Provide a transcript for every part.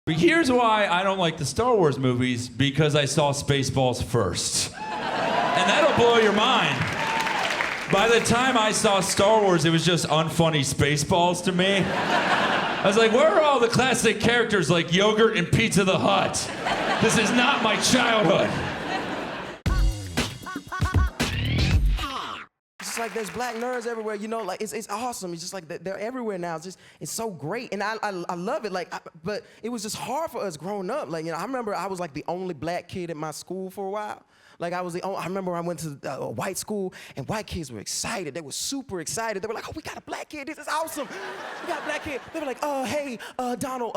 But here's why I don't like the Star Wars movies, because I saw Spaceballs first. And that'll blow your mind. By the time I saw Star Wars, it was just unfunny Spaceballs to me. I was like, where are all the classic characters like Yogurt and Pizza the Hut? This is not my childhood. It's like there's black nerds everywhere, you know, like it's awesome. It's just like they're everywhere now. It's so great, and I love it. Like, but it was just hard for us growing up. Like, you know, I remember I was like the only black kid at my school for a while. Like I remember I went to a white school, and white kids were excited. They were super excited. They were like, "Oh, we got a black kid. This is awesome. We got a black kid." They were like, "Oh, hey, Donald,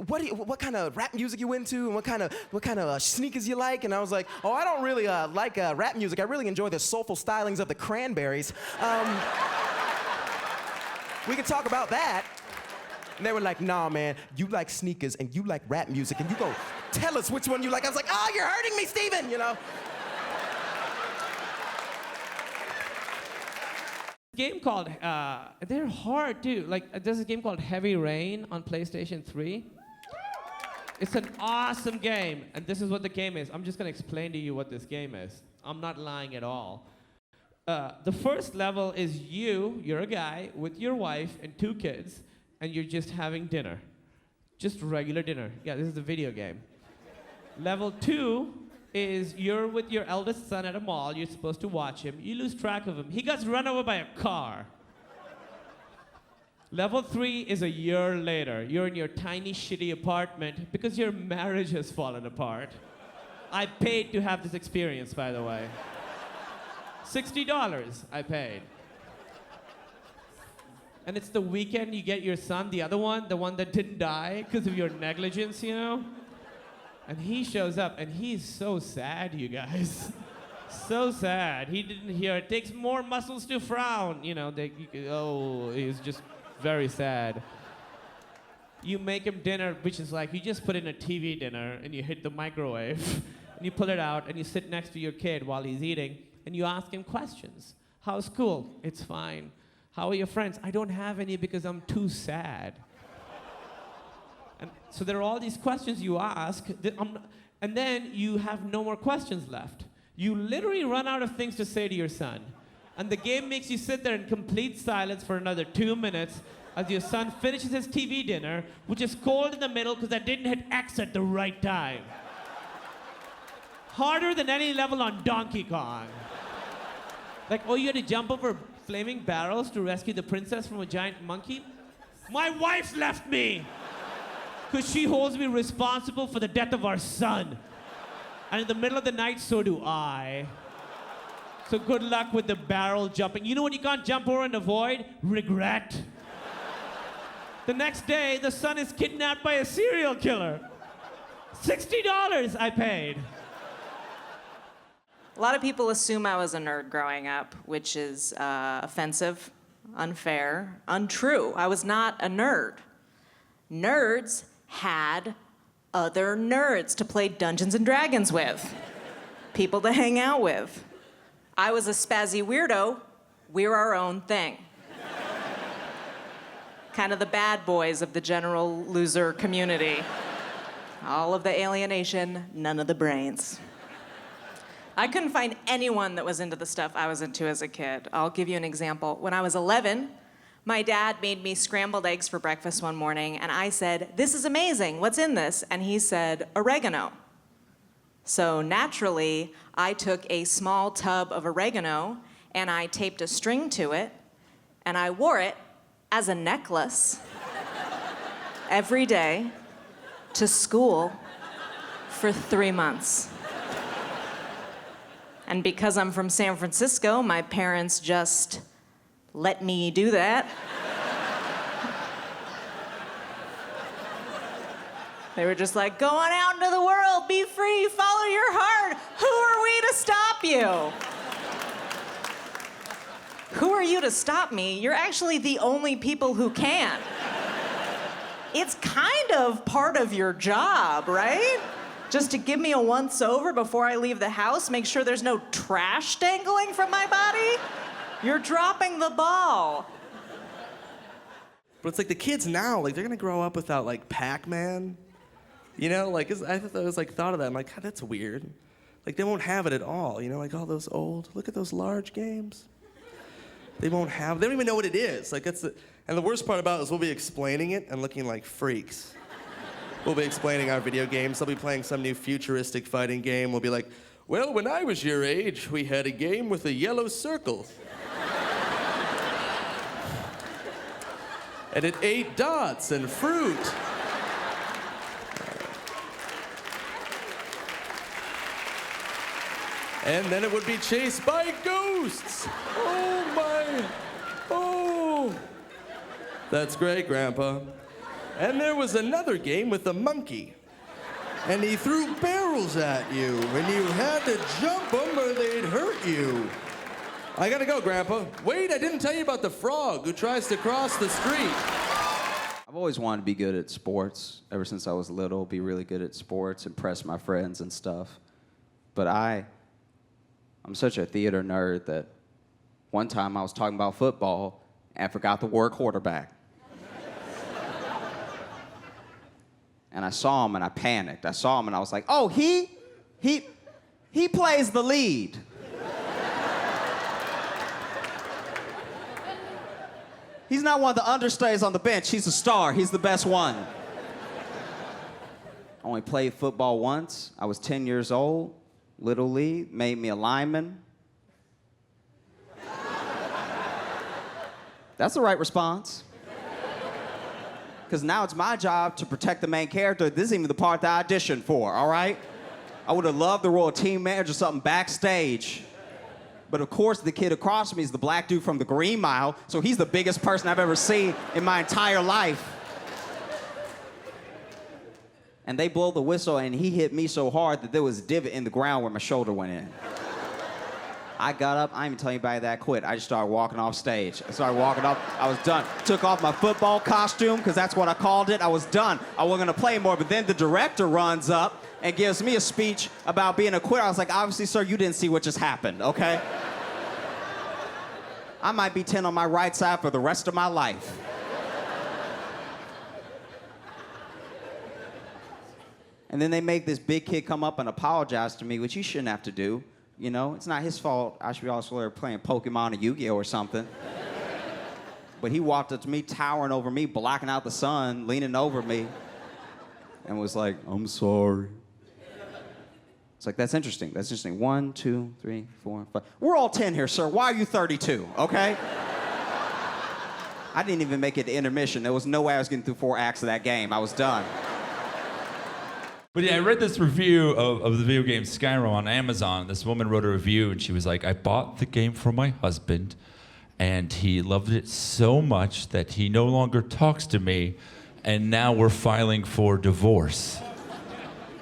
what kind of rap music you into, and what kind of sneakers you like?" And I was like, "Oh, I don't really like rap music. I really enjoy the soulful stylings of the Cranberries. We can talk about that." And they were like, "Nah, man, you like sneakers and you like rap music, and you go tell us which one you like." I was like, "Oh, you're hurting me, Steven," you know? Game called, they're hard too. Like, there's a game called Heavy Rain on PlayStation 3. It's an awesome game, and this is what the game is. I'm just gonna explain to you what this game is. I'm not lying at all. The first level is you're a guy with your wife and 2 kids, and you're just having dinner. Just regular dinner. Yeah, this is a video game. Level 2 is you're with your eldest son at a mall. You're supposed to watch him. You lose track of him. He gets run over by a car. Level 3 is a year later. You're in your tiny, shitty apartment because your marriage has fallen apart. I paid to have this experience, by the way. $60 I paid. And it's the weekend you get your son, the other one, the one that didn't die because of your negligence, you know? And he shows up, and he's so sad, you guys. So sad. He didn't hear, it takes more muscles to frown. You know, he's just very sad. You make him dinner, which is like, you just put in a TV dinner, and you hit the microwave, and you pull it out, and you sit next to your kid while he's eating, and you ask him questions. How's school? It's fine. How are your friends? I don't have any because I'm too sad. And so there are all these questions you ask, and then you have no more questions left. You literally run out of things to say to your son. And the game makes you sit there in complete silence for another 2 minutes as your son finishes his TV dinner, which is cold in the middle because I didn't hit X at the right time. Harder than any level on Donkey Kong. Like, oh, you had to jump over flaming barrels to rescue the princess from a giant monkey? My wife left me! Because she holds me responsible for the death of our son. And in the middle of the night, so do I. So good luck with the barrel jumping. You know when you can't jump over and avoid? Regret. The next day, the son is kidnapped by a serial killer. $60 I paid. A lot of people assume I was a nerd growing up, which is offensive, unfair, untrue. I was not a nerd. Nerds had other nerds to play Dungeons and Dragons with, people to hang out with. I was a spazzy weirdo. We're our own thing. Kind of the bad boys of the general loser community. All of the alienation, none of the brains. I couldn't find anyone that was into the stuff I was into as a kid. I'll give you an example. When I was 11, my dad made me scrambled eggs for breakfast one morning, and I said, "This is amazing, what's in this?" And he said, "Oregano." So naturally, I took a small tub of oregano, and I taped a string to it, and I wore it as a necklace every day to school for 3 months. And because I'm from San Francisco, my parents just let me do that. They were just like, "Go on out into the world, be free, follow your heart. Who are we to stop you?" Who are you to stop me? You're actually the only people who can. It's kind of part of your job, right? Just to give me a once-over before I leave the house, make sure there's no trash dangling from my body. You're dropping the ball. But it's like the kids now, like they're gonna grow up without like Pac-Man You know, like, I thought of that. I'm like, God, that's weird. Like, they won't have it at all. You know, like all those old, look at those large games. They don't even know what it is. Like, and the worst part about it is we'll be explaining it and looking like freaks. We'll be explaining our video games. They'll be playing some new futuristic fighting game. We'll be like, well, when I was your age, we had a game with a yellow circle. And it ate dots and fruit. And then it would be chased by ghosts. Oh my, oh. That's great, Grandpa. And there was another game with a monkey. And he threw barrels at you, and you had to jump them or they'd hurt you. I gotta go, Grandpa. Wait, I didn't tell you about the frog who tries to cross the street. I've always wanted to be good at sports. Ever since I was little, be really good at sports, impress my friends and stuff. But I'm such a theater nerd that one time I was talking about football and forgot the word quarterback. And I saw him and I panicked. I saw him and I was like, oh, he plays the lead. He's not one of the understudies on the bench. He's a star. He's the best one. I only played football once. I was 10 years old. Little League made me a lineman. That's the right response. Because now it's my job to protect the main character. This isn't even the part that I auditioned for, all right? I would have loved the role of team manager or something backstage. But of course, the kid across from me is the black dude from the Green Mile, so he's the biggest person I've ever seen in my entire life. And they blow the whistle, and he hit me so hard that there was a divot in the ground where my shoulder went in. I got up, I ain't even telling anybody that I quit. I just started walking off stage. I started walking up, I was done. Took off my football costume, because that's what I called it. I was done. I wasn't gonna play more, but then the director runs up and gives me a speech about being a quitter. I was like, obviously, sir, you didn't see what just happened, okay? I might be 10 on my right side for the rest of my life. And then they make this big kid come up and apologize to me, which he shouldn't have to do. You know, it's not his fault. I should be also there playing Pokemon or Yu-Gi-Oh or something. But he walked up to me, towering over me, blocking out the sun, leaning over me, and was like, I'm sorry. It's like, that's interesting. That's interesting. 1, 2, 3, 4, 5. We're all 10 here, sir. Why are you 32, okay? I didn't even make it to intermission. There was no way I was getting through 4 acts of that game. I was done. But yeah, I read this review of the video game Skyrim on Amazon. This woman wrote a review, and she was like, I bought the game for my husband, and he loved it so much that he no longer talks to me, and now we're filing for divorce.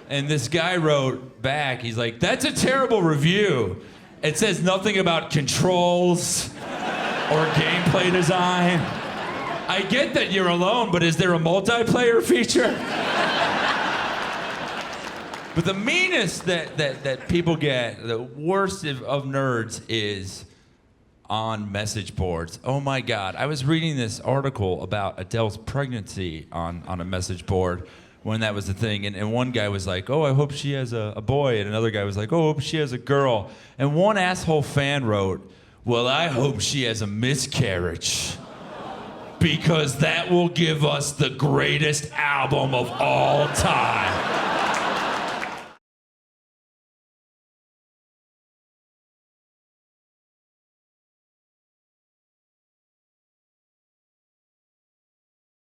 And this guy wrote back, he's like, that's a terrible review. It says nothing about controls or gameplay design. I get that you're alone, but is there a multiplayer feature? But the meanest that people get, the worst of nerds, is on message boards. Oh my God, I was reading this article about Adele's pregnancy on a message board when that was the thing, and one guy was like, oh, I hope she has a boy, and another guy was like, oh, I hope she has a girl. And one asshole fan wrote, well, I hope she has a miscarriage, because that will give us the greatest album of all time.